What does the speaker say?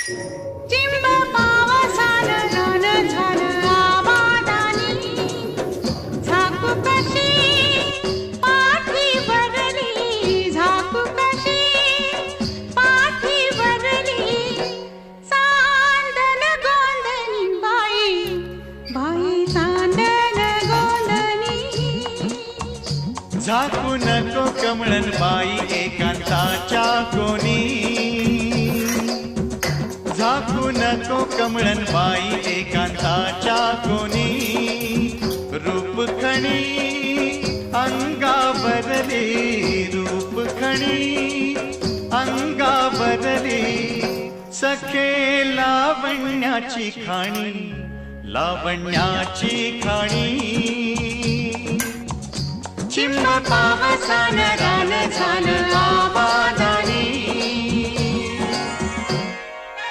चिंब पावसानं रान झालं आबादानी, झाकू कशी पाठी भरली, झाकू कशी पाठी भरली, चांदण गोंधनी बाई, बाई चांदण गोंधनी. झाकू नको कमळन बाई एकांताच्या कोणी, झाकू नको कमळन बाई एकांताच्या कोणी. रूप खणी अंगावरली, रूप खणी अंगावरली, सखे लावण्याची खाणी, लावण्याची खाणी. चिंब पावसानं रान झालं आबा